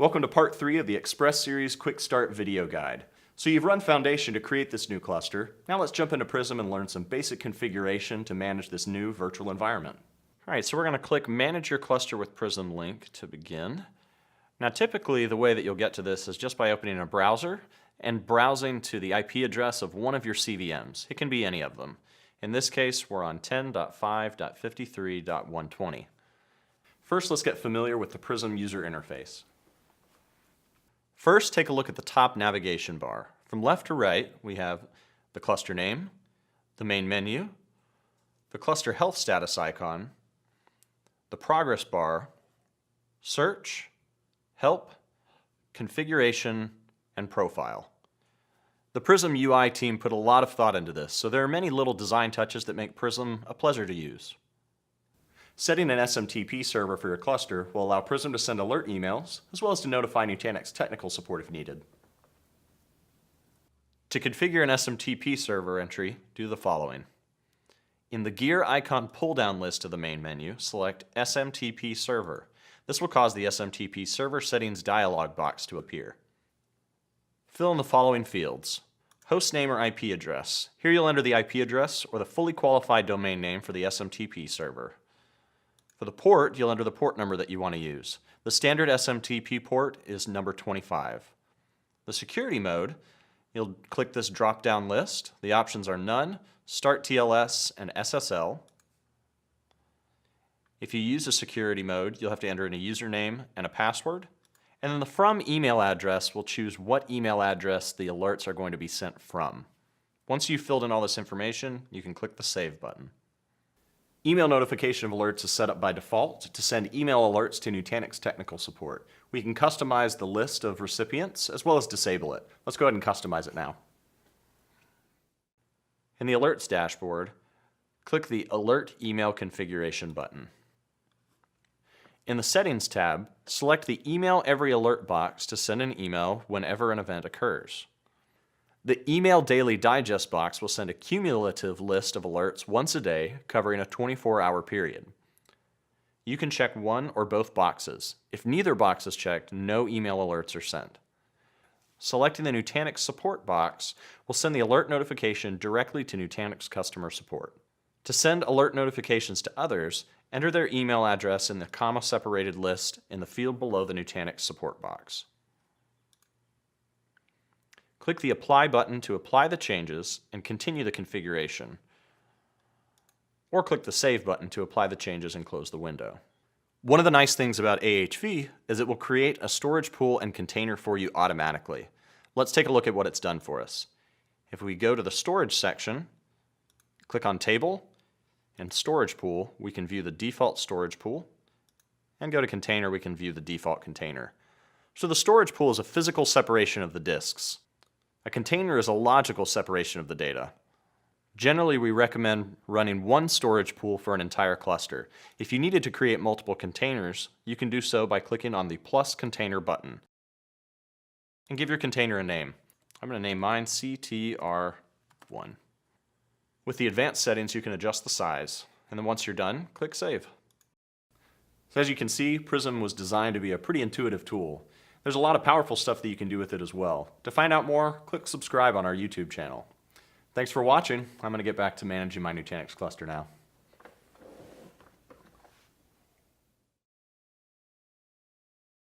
Welcome to part 3 of the Xpress series Quick Start video guide. So you've run Foundation to create this new cluster. Now let's jump into Prism and learn some basic configuration to manage this new virtual environment. All right, so we're going to click Manage Your Cluster with Prism link to begin. Now typically the way that you'll get to this is just by opening a browser and browsing to the IP address of one of your CVMs. It can be any of them. In this case, we're on 10.5.53.120. First, let's get familiar with the Prism user interface. First, take a look at the top navigation bar. From left to right, we have the cluster name, the main menu, the cluster health status icon, the progress bar, search, help, configuration, and profile. The Prism UI team put a lot of thought into this, so there are many little design touches that make Prism a pleasure to use. Setting an SMTP server for your cluster will allow Prism to send alert emails, as well as to notify Nutanix technical support if needed. To configure an SMTP server entry, do the following. In the gear icon pull-down list of the main menu, select SMTP server. This will cause the SMTP server settings dialog box to appear. Fill in the following fields. Host name or IP address. Here you'll enter the IP address or the fully qualified domain name for the SMTP server. For the port, you'll enter the port number that you want to use. The standard SMTP port is number 25. The security mode, you'll click this drop-down list. The options are None, Start TLS, and SSL. If you use a security mode, you'll have to enter in a username and a password. And then the From email address will choose what email address the alerts are going to be sent from. Once you've filled in all this information, you can click the Save button. Email notification of alerts is set up by default to send email alerts to Nutanix technical support. We can customize the list of recipients as well as disable it. Let's go ahead and customize it now. In the Alerts dashboard, click the Alert Email Configuration button. In the Settings tab, select the Email Every Alert box to send an email whenever an event occurs. The Email Daily Digest box will send a cumulative list of alerts once a day, covering a 24-hour period. You can check one or both boxes. If neither box is checked, no email alerts are sent. Selecting the Nutanix Support box will send the alert notification directly to Nutanix customer support. To send alert notifications to others, enter their email address in the comma-separated list in the field below the Nutanix Support box. Click the Apply button to apply the changes and continue the configuration. Or click the Save button to apply the changes and close the window. One of the nice things about AHV is it will create a storage pool and container for you automatically. Let's take a look at what it's done for us. If we go to the Storage section, click on Table, and Storage Pool, we can view the default storage pool, and go to Container, we can view the default container. So the storage pool is a physical separation of the disks. A container is a logical separation of the data. Generally, we recommend running one storage pool for an entire cluster. If you needed to create multiple containers, you can do so by clicking on the Plus Container button. And give your container a name. I'm going to name mine CTR1. With the advanced settings, you can adjust the size. And then once you're done, click Save. So as you can see, Prism was designed to be a pretty intuitive tool. There's a lot of powerful stuff that you can do with it as well. To find out more, click subscribe on our YouTube channel. Thanks for watching. I'm going to get back to managing my Nutanix cluster now.